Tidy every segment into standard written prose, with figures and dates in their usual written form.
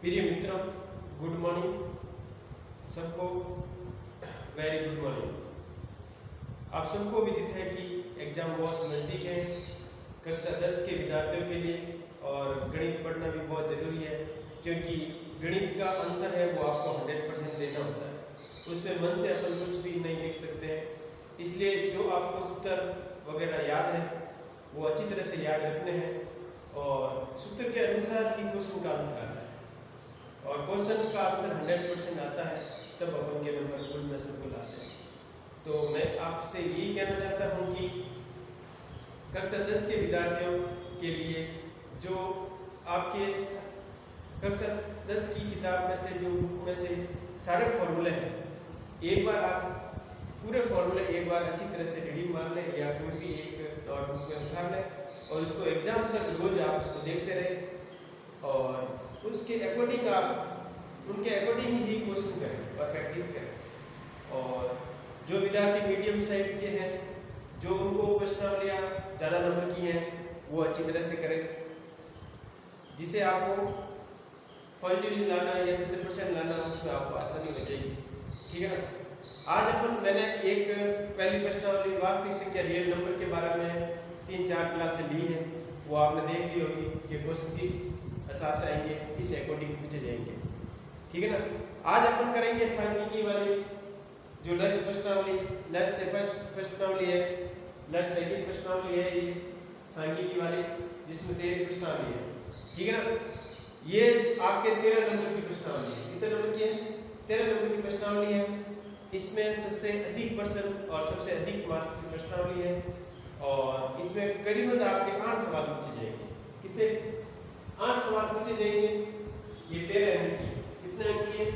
प्रिय मित्रों, good morning सबको। Very good morning. आप सबको विदित है कि एग्ज़ाम बहुत नज़दीक है कक्षा 10 के विद्यार्थियों के लिए, और गणित पढ़ना भी बहुत ज़रूरी है क्योंकि गणित का आंसर है वो आपको 100% देना होता है। उसमें मन से अपन कुछ भी नहीं लिख सकते हैं, इसलिए जो आपको सूत्र वगैरह याद है वो अच्छी तरह से याद रखने हैं और सूत्र के अनुसार ही क्वेश्चन का आंसर आता है। और क्वेश्चन का आंसर 100% आता है तब अपन के नंबर फुल में सब आते हैं। तो मैं आपसे यही कहना चाहता हूँ कि कक्षा 10 के विद्यार्थियों के लिए जो आपके कक्षा 10 की किताब में से जो बुक में से सारे फॉर्मूले हैं, एक बार आप पूरे फॉर्मूले एक बार अच्छी तरह से रीडिंग मार लें या कोई भी एक नोटबुक में उतार लें और उसको एग्जाम तक रोज आप उसको देखते रहें और उसके अकॉर्डिंग आप उनके अकॉर्डिंग ही क्वेश्चन करें और प्रैक्टिस करें। और जो विद्यार्थी मीडियम साइड के हैं, जो उनको प्रश्नावलियाँ ज़्यादा नंबर की हैं, वो अच्छी तरह से करें जिसे आपको फर्स्ट डिवीजन लाना है या 70% लाना है, उसमें आपको आसानी हो जाएगी। ठीक है ना। आज मैंने एक पहली प्रश्नावली वास्तविक संख्या रियल नंबर के बारे में 3-4 क्लासें ली हैं, वो आपने देख ली होगी कि क्वेश्चन किस हिसाब से आएंगे, किस अकॉर्डिंग पूछे जाएंगे। ठीक है ना। आज अपन करेंगे सांख्यिकी वाली जो लास्ट प्रश्नावली, लास्ट से फर्स्ट प्रश्नावली है, लास्ट सेकंड प्रश्नावली है, ये सांख्यिकी वाली जिसमें 13 प्रश्नावली है। ठीक है ना। ये आपके 13 नंबर की प्रश्नावली है। कितने नंबर की है? 13 नंबर की प्रश्नावली है। इसमें सबसे अधिक परसेंट और सबसे अधिक मार्क्स की प्रश्नावली है और इसमें करीबन आपके 8 सवाल पूछे जाएंगे। कितने? 8 सवाल पूछे जाएंगे। ये 13 अंक की है। कितने अंक की है?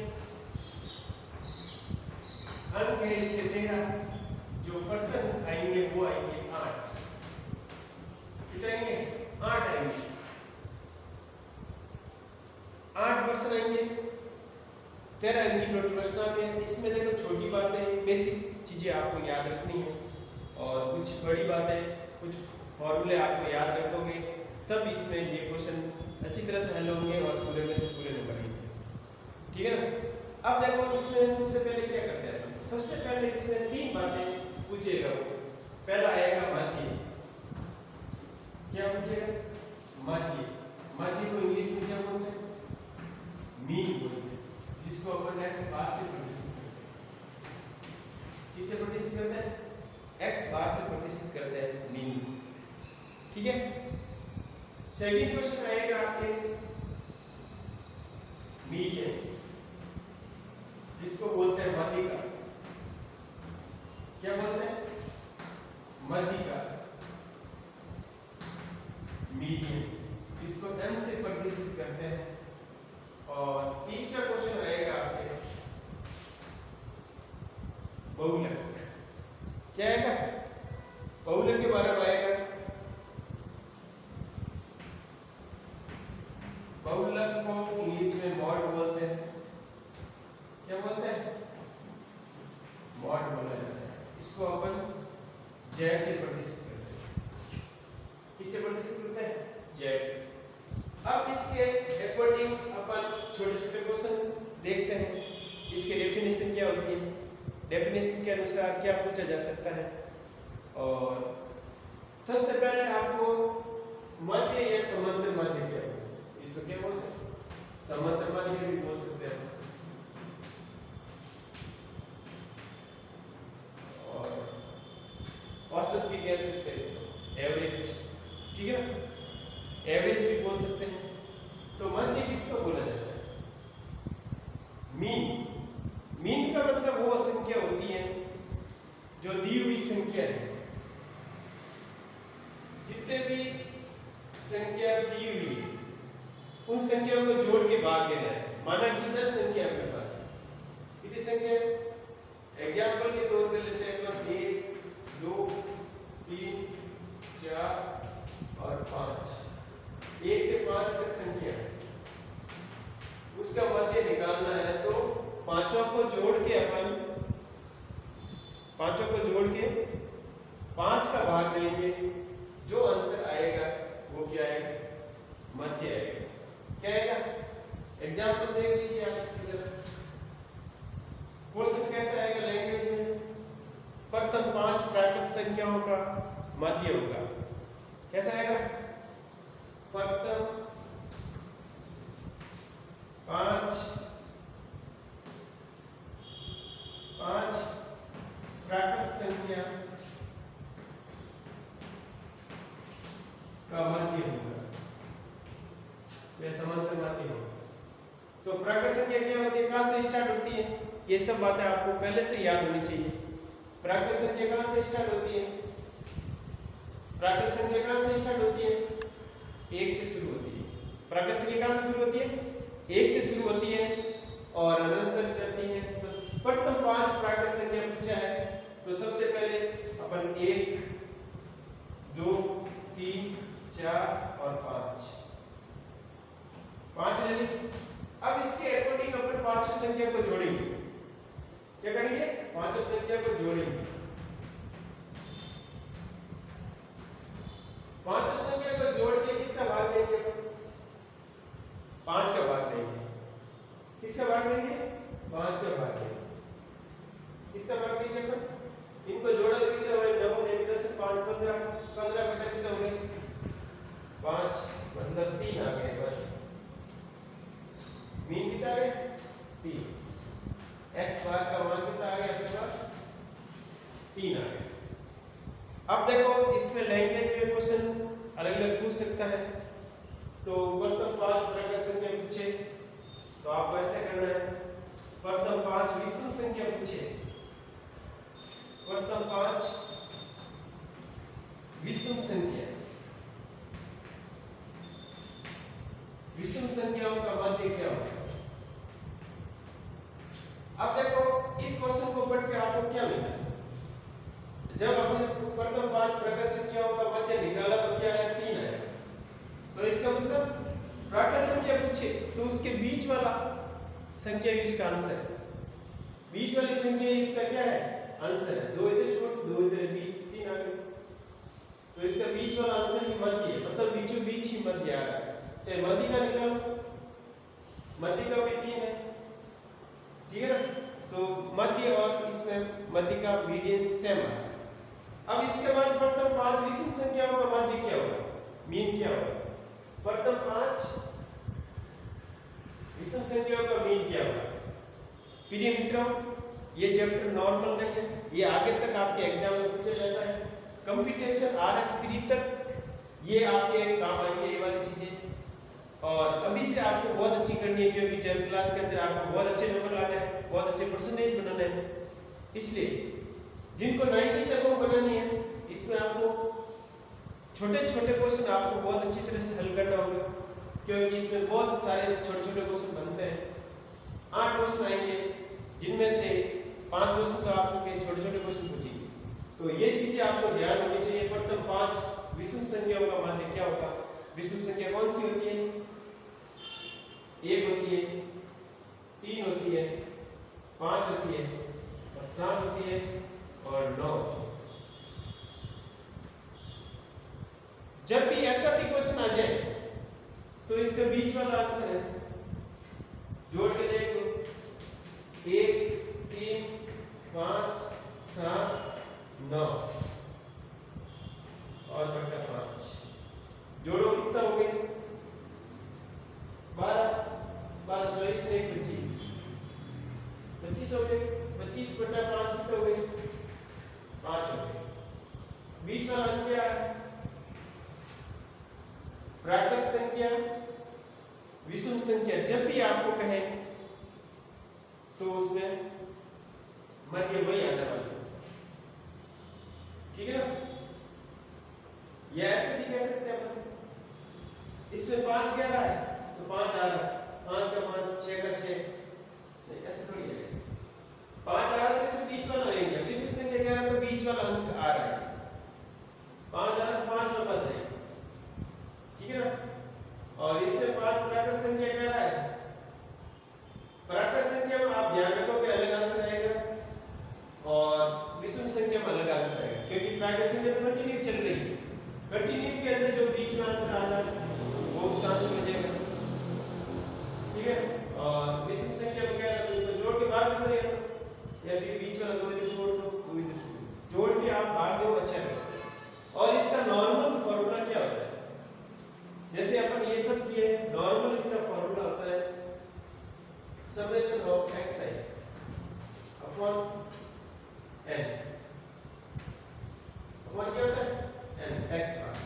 अंक है इसके 13। जो परसेंट आएंगे वो आएंगे 8। कितने आएंगे? 8 आएंगे। 8% आएंगे। 13 अंक की टोटल प्रश्नावली है। इसमें देखो छोटी बातें, बेसिक चीजें आपको याद रखनी है और कुछ बड़ी बातें, कुछ फॉर्मूले आपको याद रखोगे तब इसमें ये क्वेश्चन अच्छी तरह से हल होंगे और पूरे में से पूरे नंबर आएंगे। ठीक है ना। अब देखो इसमें सबसे पहले क्या करते हैं, सबसे पहले इसमें 3 बातें पूछेगा। पहला आएगा माध्य। क्या पूछेगा? माध्य। माध्य को इंग्लिश में क्या बोलते हैं? मीन बोलते हैं, जिसको अपन x बार से प्रतिशत करते हैं। किससे प्रतिशत करते हैं? x बार से प्रतिशत करते हैं, मीन। ठीक है। सेकंड क्वेश्चन आएगा आपके मीडियंस, जिसको बोलते हैं माध्यिका। क्या बोलते हैं? माध्यिका, मीडियंस, जिसको m से प्रतिशत करते हैं। और तीसरा क्वेश्चन रहेगा आपके बहुलक। क्या आएगा? बहुलक के बारे में आएगा। बहुलक को इंग्लिश में मॉड बोलते हैं। क्या बोलते हैं? मॉड बोला जाता है। इसको अपन z से प्रतिशत करते हैं। किससे प्रतिशत करते हैं? z से। अब इसके अकॉर्डिंग अपन छोटे छोटे क्वेश्चन देखते हैं। इसके डेफिनेशन क्या होती है, डेफिनेशन के अनुसार क्या पूछा जा सकता है। और सबसे पहले आपको मध्य या समांतर मध्य क्या बोलते हैं? इसको क्या बोलते हैं? समांतर मध्य भी बोल सकते हैं और औसत भी कह सकते हैं इसको, एवरेज। ठीक है ना। एवरेज भी बोल सकते हैं। तो मध्य किसको बोला जाता है? मीन। मीन का मतलब वो संख्या होती है जो दी हुई संख्या है, जितने भी संख्या दी हुई है उन संख्याओं को जोड़ के भाग देना है। माना कि 10 संख्या अपने पास, कितनी संख्या? एग्जाम्पल के तौर पे लेते हैं अपन 1, 2, 3, 4 और 5। 1 से 5 तक संख्या है, उसका मध्य निकालना है। तो पांचों को जोड़ के 5 का भाग देंगे, जो आंसर आएगा वो क्या आएगा? मध्य आएगा। क्या आएगा? एग्जाम्पल देख लीजिए आप इधर। क्वेश्चन कैसा आएगा लैंग्वेज में? प्रथम 5 प्राकृत संख्याओं का माध्य होगा। कैसा आएगा? प्रथम 5 प्राकृत संख्या का माध्य होगा या समांतर माध्य होगा। तो प्राकृत संख्या क्या होती है, कहां से स्टार्ट होती है, ये सब बातें आपको पहले से याद होनी चाहिए। प्राकृत संख्या कहां से स्टार्ट होती है? प्राकृत संख्या कहां से स्टार्ट होती है? 1 से शुरू होती है। प्राकृत संख्या कहां से शुरू होती है? 1 से शुरू होती है और अनंत तक जाती है। तो प्रथम 5 प्राकृत संख्या पूछा है, तो सबसे पहले अपन 1 2 3 4 और 5 ले लें। अब इसके अकॉर्डिंग अपन पांचों संख्या को जोड़ेंगे। क्या करेंगे? पांचों संख्या को जोड़ेंगे। पांचों संख्या को जोड़ के किसका भाग देंगे अपन? 5 का भाग देंगे। किसका भाग देंगे? 5 का भाग देंगे। किसका भाग देंगे अपन? इनको जोड़ा तो कितने हुए? 9 9 10 5 15 15 बटा कितने हो गए? 5 मतलब 3 आ गए बस। मीन कितना आ गया? 3। x बार का मान कितना आ गया अपने पास? 3 आ गया। अब देखो इसमें लैंग्वेज में क्वेश्चन अलग अलग पूछ सकता है। तो प्रथम 5 प्राकृत संख्या पूछे तो आपको ऐसे करना है। प्रथम 5 विषम संख्या पूछे, प्रथम 5 विषम संख्या, विषम संख्याओं का माध्य क्या होगा? अब देखो इस क्वेश्चन को पढ़ के आपको क्या मिला? जब अपन प्रथम 5 प्राकृत संख्याओं का माध्य निकाला तो क्या आया? 3 आया। तो इसका मतलब प्राकृत संख्या पूछे तो उसके बीच वाला संख्या ही इसका आंसर है। बीच वाली संख्या ही इसका क्या है? आंसर है। 2 इधर छोड़ 2 इधर बीच 3 आ गए। तो इसका बीच वाला आंसर ही मध्य है, मतलब बीचों बीच ही मध्य आ रहा है। चाहे मध्य का निकालो, मध्य का भी 3 है, ठीक है ना? तो मध्य और इसमें मध्य का मीडियन सेम है। अब इसके बाद प्रथम 5 विषम संख्याओं का माध्य क्या होगा? मीन क्या होगा? प्रथम 5 विषम संख्याओं का मीन क्या होगा? प्रिय मित्रों, ये चैप्टर नॉर्मल नहीं है, ये आगे तक आपके एग्जाम में पूछा जाता है। कंप्यूटेशन आरएस प्री तक ये आपके काम आएंगे ये वाली चीजें। और अभी से आपको बहुत अच्छी करनी है, क्योंकि 10th क्लास के अंदर आपको बहुत अच्छे नंबर लाने हैं, बहुत अच्छे परसेंटेज बनाने हैं। इसलिए जिनको 90 से कम बनानी है, इसमें आपको छोटे छोटे क्वेश्चन आपको बहुत अच्छी तरह से हल करना होगा, क्योंकि इसमें बहुत सारे छोटे छोटे क्वेश्चन बनते हैं। 8 क्वेश्चन आएंगे, जिनमें से 5 क्वेश्चन तो आपके छोटे छोटे क्वेश्चन पूछेंगे। तो ये चीजें आपको ध्यान होनी चाहिए। प्रथम 5 विषम संख्याओं का माध्य क्या होगा? विषम संख्या कौन सी होती है? 1 होती है, 3 होती है, 5 होती है और 7 होती है और 9 होती है। जब भी ऐसा भी क्वेश्चन आ जाए तो इसके बीच वाला आंसर है, जोड़ के देख लो। 1 3 5 7 9 और बटा 5 जोड़ो, कितना हो गया? 12 12 24 से 25 25 हो गए। 25 बटा 5 कितना हो गए? 5 हो गए। बीच वाला क्या है? प्राकृत संख्या विषम संख्या जब भी आपको कहे तो उसमें मध्य वही आने वाला है, ठीक है ना? या ऐसे भी कह सकते हैं अपन, इसमें 5 क्या रहा है तो 5 आ रहा है, 5 का 5 6 का 6, नहीं ऐसे थोड़ी है। 5 आ रहा है तो इसमें बीच वाला लेंगे। विषम संख्या क्या है तो बीच वाला अंक आ रहा है इसमें। 5 आ रहा है तो 5 वाला पद है इसमें, ठीक है ना? और इसमें 5 प्राकृत संख्या क्या रहा है? प्राकृत संख्या में आप ध्यान रखो कि अलग आंसर आएगा और विषम संख्या में अलग आंसर आएगा, क्योंकि प्राकृत संख्या तो कंटिन्यू चल रही है। कंटिन्यू के अंदर जो बीच में आंसर आ जाए वो उसका आंसर हो जाएगा, ठीक है, और विषम संख्या वगैरह तो इनको जोड़ के भाग दो या फिर बीच वाला दो इधर छोड़ दो, दो इधर छोड़ दो, जोड़ के आप भाग दो, अच्छा है। और इसका नॉर्मल फॉर्मूला क्या होता है, जैसे अपन ये सब किए, नॉर्मल इसका फॉर्मूला होता है summation of xi upon n, upon क्या होता है n x बार।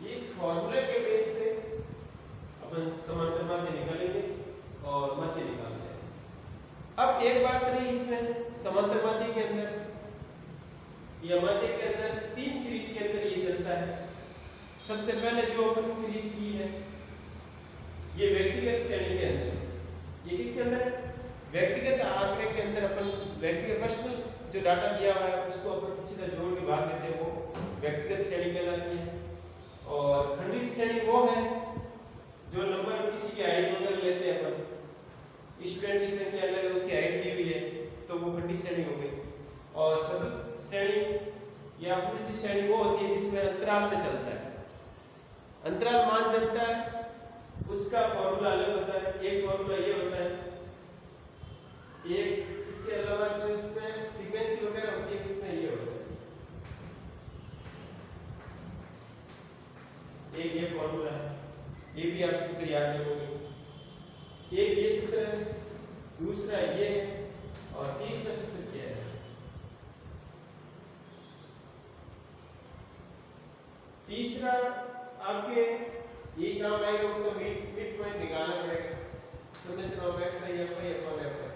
इस फॉर्मूले के बेस पे अपन समांतर माध्य निकालेंगे और माध्य निकालते हैं। अब एक बात रही इसमें समांतर माध्य के अंदर या माध्य के अंदर तीन सीरीज के अंदर ये चलता है। सबसे पहले जो अपन सीरीज की है ये व्यक्तिगत श्रेणी के अंदर, ये किसके अंदर है, व्यक्तिगत आंकड़े के अंदर। अपन व्यक्तिगत पर्सनल जो डाटा दिया हुआ है उसको अपन सीधा जोड़ के भाग देते हैं, वो व्यक्तिगत श्रेणी कहलाती है। और खंडित श्रेणी वो है जो नंबर किसी की हाइट वगैरह लेते हैं अपन, स्टूडेंट की संख्या अगर उसकी हाइट दी हुई है तो वो खंडित श्रेणी हो गई। और सतत श्रेणी या पूर्ति श्रेणी वो होती है जिसमें अंतराल में चलता है, अंतराल मान चलता है, उसका फॉर्मूला अलग होता है। एक फॉर्मूला ये होता है, एक इसके अलावा जो इसमें फ्रीक्वेंसी वगैरह होती है उसमें ये होता है, एक ये फॉर्मूला है, ये भी आप सूत्र याद रखोगे। एक ये सूत्र है, दूसरा ये है, और तीसरा सूत्र क्या है, तीसरा आपके ये काम आएगा, उसका मिड पॉइंट निकालना पड़ेगा, summation of xi fi upon fi,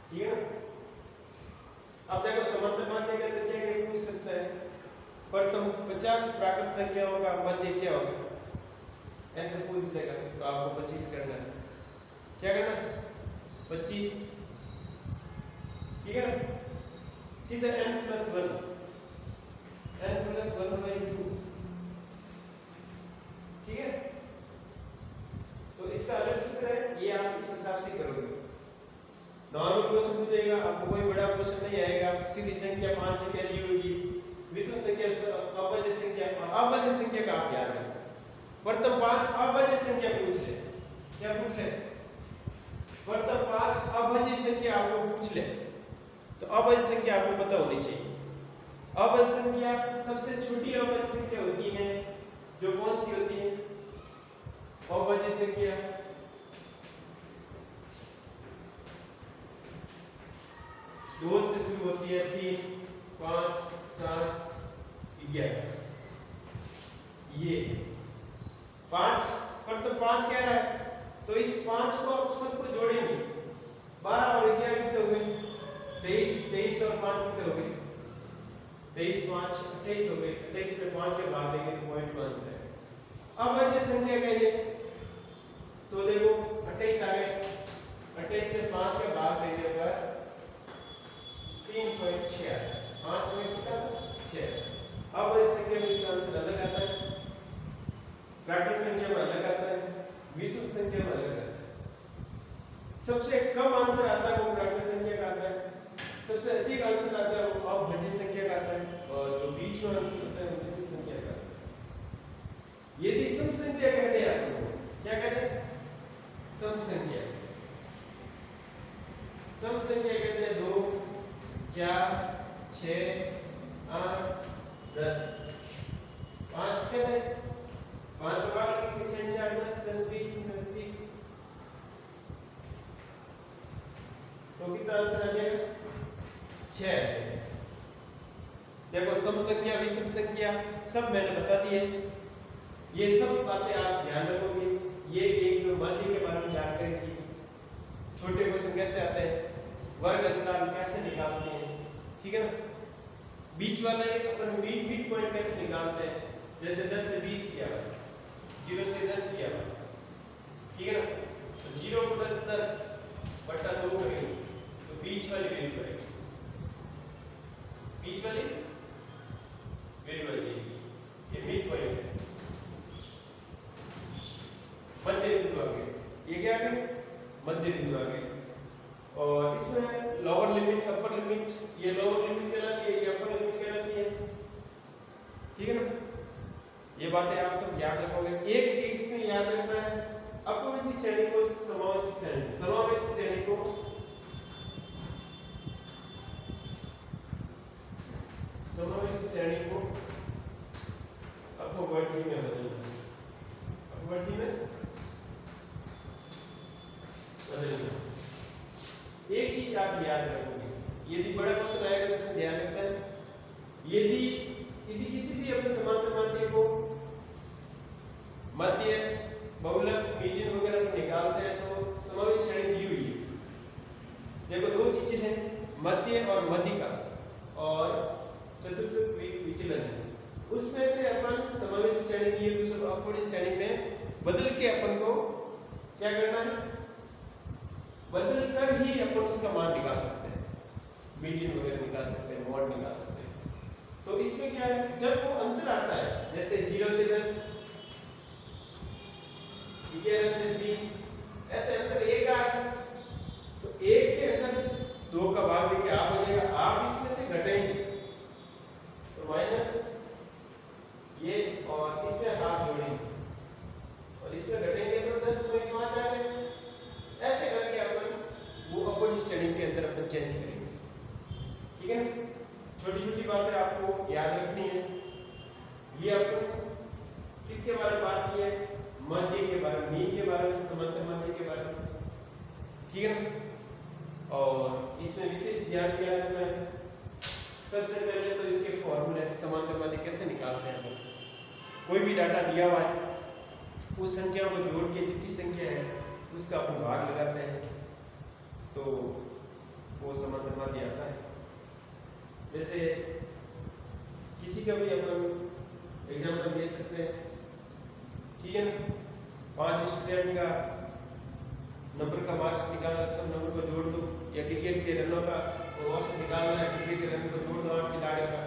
ठीक है ना। अब देखो समांतर माध्य के अंदर क्या क्या पूछ सकता है, प्रथम 50 प्राकृत संख्याओं का मध्य क्या होगा, ऐसे पूछ लेगा तो आपको 25 करना है। क्या करना है, 25, ठीक है ना। सीधा n + 1, n + 1/2, ठीक है। तो इसका अलग सूत्र है, ये आप इस हिसाब से करोगे। नॉर्मल क्वेश्चन पूछेगा, आपको कोई बड़ा क्वेश्चन नहीं आएगा, सीधी संख्या 5 संख्या दी होगी, विषम संख्या, अभाज्य संख्या, और अभाज्य संख्या का आप याद रखो। प्रथम 5 अभाज्य संख्या पूछ ले, क्या पूछ ले, प्रथम 5 अभाज्य संख्या आपको पूछ ले, तो अभाज्य संख्या आपको पता होनी चाहिए। अभाज्य संख्या सबसे छोटी अभाज्य संख्या होती है जो कौन सी होती है, अभाज्य संख्या दो से शुरू होती है, 3, 5, 7, 11, ये 5 पर तो 5 कह रहा है, तो इस 5 को आप सबको जोड़ेंगे, 12 और 11 कितने हो गए, 23, 23 और 5 कितने हो गए, 23, 5, 28 हो गए। 28 में 5 के भाग देंगे तो पॉइंट वन से। अब अभाज्य संख्या कहिए तो देखो 28 आ गए, 28 में 5 के भाग देंगे पर 3.6 आ गया, 5.6। अब इस संख्या में इसका आंसर अलग आता है, प्राकृत संख्या में अलग आता है, विषम संख्या में अलग आता है। सबसे कम आंसर आता है वो प्राकृत संख्या का आता है, सबसे अधिक आंसर आता है वो अभाज्य संख्या का आता है, और जो बीच में आंसर आता है वो विषम संख्या का आता है। यदि सम संख्या कहते हैं आपको, क्या कहते हैं, सम संख्या, सम संख्या कहते हैं 2, 4, 6, 8, 10, 5 कहते हैं, 5 को भाग करके 6, 4, 10, 10, 20, 10, 30, तो कितना आंसर आ जाएगा, 6। देखो सम संख्या विषम संख्या सब मैंने बता दिए, ये सब बातें आप ध्यान रखोगे। ये एक माध्य के बारे में जानकारी की, छोटे क्वेश्चन कैसे आते हैं, वर्ग अंतराल कैसे निकालते हैं, ठीक है ना। बीच वाला एक अपन मिड पॉइंट कैसे निकालते हैं, जैसे 10 से 20 किया हुआ, 0 से 10 किया हुआ, ठीक है ना। तो 0 + 10 बटा 2 करेंगे तो बीच वाली वैल्यू करेंगे, बीच वाली वैल्यू आ जाएगी, ये मिड पॉइंट है। मध्य बिंदु आ गए, ये क्या आ गए, मध्य बिंदु आ गए। और इसमें लोअर लिमिट अपर लिमिट, ये लोअर लिमिट कहलाती है, ये अपर लिमिट कहलाती है, ठीक है ना। ये बातें आप सब याद रखोगे। एक इसमें याद रखना है अपवर्ती श्रेणी को समावेशी श्रेणी, समावेशी श्रेणी को समावेशी श्रेणी को अपवर्ती में बदलना, अपवर्ती में बदलना। एक चीज आप याद रखोगे, यदि बड़ा क्वेश्चन आएगा तो उसमें ध्यान रखना है, यदि यदि किसी भी अपने समांतर माध्य को मध्य, बहुलक, मीडियन वगैरह को निकालते हैं तो समावेशी श्रेणी दी हुई है। देखो दो चीजें हैं, मध्य और मध्यिका और चतुर्थ विचलन है, उसमें से अपन समावेशी श्रेणी दी है तो उसको अपवर्ती श्रेणी में बदल के अपन को क्या करना है, बदल कर ही अपन उसका मान निकाल सकते हैं, मीडियन वगैरह निकाल सकते हैं, मॉड निकाल सकते हैं। तो इसमें क्या है, जब वो अंतर आता है जैसे 0 से 10, 11 से 20, ऐसे अंतर 1 आ है तो 1 के अंदर 2 का भाग भी क्या हो जाएगा, आप इसमें से घटाएंगे तो माइनस ये और इसमें हाफ जोड़ेंगे और इसमें घटेंगे तो 10 में 5 आ गए। ऐसे करके अपन वो अपवर्ती श्रेणी के अंदर अपन चेंज करेंगे, ठीक है ना। छोटी छोटी बातें आपको याद रखनी है। ये अपन किसके बारे में बात की है, मध्य के बारे में, मीन के बारे में, समांतर मध्य के बारे में, ठीक है ना। और इसमें विशेष ध्यान क्या रखना है, सबसे पहले तो इसके फॉर्मूले समांतर मध्य कैसे निकालते हैं। कोई भी डाटा दिया हुआ है उस संख्याओं को जोड़ के जितनी संख्या है उसका अपन भाग लगाते हैं तो वो समांतर मध्य आता है। जैसे किसी का भी अपन एग्जाम्पल दे सकते हैं, ठीक है ना। 5 स्टूडेंट का नंबर का मार्क्स निकालना, सब नंबर को जोड़ दो, या क्रिकेट के रनों का औसत निकालना है, क्रिकेट के रन को जोड़ दो 8 खिलाड़ियों का,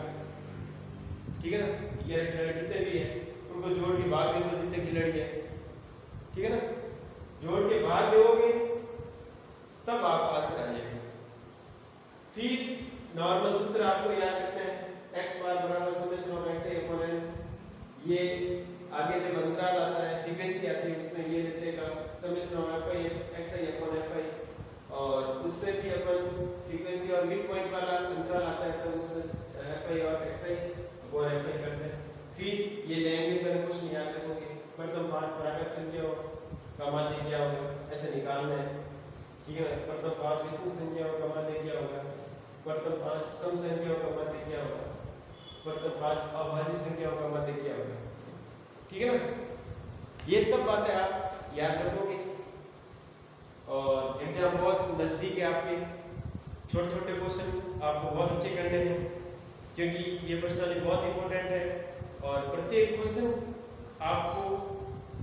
ठीक है ना। 11 खिलाड़ी जितने भी हैं उनको जोड़ के भाग दे दो जितने खिलाड़ी है, ठीक है ना। जोड़ के भाग दोगे तब आप आंसर आ जाएगा। फिर नॉर्मल सूत्र आपको याद रखना है, x बार बराबर summation of xi upon n। ये आगे जब अंतराल आता है, फ्रीक्वेंसी आती है, उसमें ये लेते हैं summation of fi xi upon fi, और उसमें भी अपन फ्रीक्वेंसी और मिड पॉइंट वाला अंतराल आता है तो उसमें fi और xi अपॉन fi करते हैं। फिर ये लेंगे, पहले क्वेश्चन याद रखोगे, प्रथम 5 प्राकृत संख्याओं का माध्य क्या होगा, ऐसे निकालना है, ठीक है। प्रथम 5 विषम संख्याओं का माध्य क्या होगा, प्रथम 5 सम संख्याओं का माध्य क्या होगा, प्रथम 5 अभाज्य संख्याओं का माध्य क्या होगा, ठीक है ना। ये सब बातें आप याद रखोगे और एग्जाम बहुत नजदीक है आपके। छोटे छोटे क्वेश्चन आपको बहुत अच्छे करने हैं क्योंकि ये पर्सनली बहुत इंपॉर्टेंट है और प्रत्येक क्वेश्चन आपको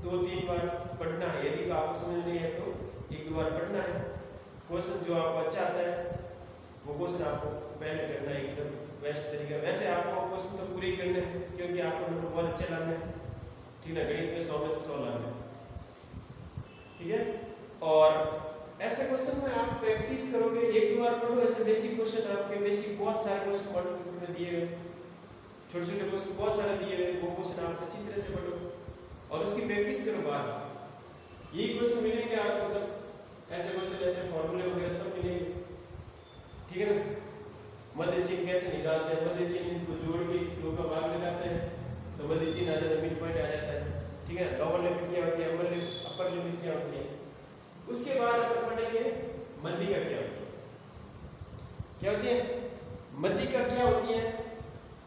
2-3 बार पढ़ना है। यदि आपको समझ नहीं है तो 1-2 बार पढ़ना है। क्वेश्चन जो आपको अच्छा आता है वो क्वेश्चन आपको पहले करना है एकदम बेस्ट तरीका। वैसे आपको क्वेश्चन तो पूरे करने हैं क्योंकि आपको नंबर बहुत अच्छे लाने हैं, ठीक है। गणित में 100 में से 100 लाने हैं, ठीक है। और ऐसे क्वेश्चन में आप प्रैक्टिस करोगे, 1-2 बार पढ़ो। ऐसे बेसिक क्वेश्चन आपके बेसिक बहुत सारे क्वेश्चन पढ़ने में दिए हुए, छोटे छोटे क्वेश्चन बहुत सारे दिए हुए, वो क्वेश्चन आप अच्छी तरह से पढ़ो और उसकी प्रैक्टिस करो बार बार। यही क्वेश्चन मिलेंगे आपको सब, ऐसे क्वेश्चन, ऐसे फॉर्मूले वगैरह सब मिलेंगे, ठीक है ना। मध्य चिन्ह कैसे निकालते हैं, मध्य चिन्ह को जोड़ के 2 का भाग लगाते हैं तो मध्य चिन्ह आ जाता है, मिड पॉइंट आ जाता है, ठीक है। लोअर लिमिट क्या होती है, अपर लिमिट क्या होती है। उसके बाद अपन पढ़ेंगे मध्यिका क्या होती है, क्या होती है मध्यिका क्या होती है,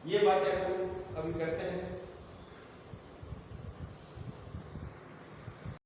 ये बातें अपन अभी करते हैं।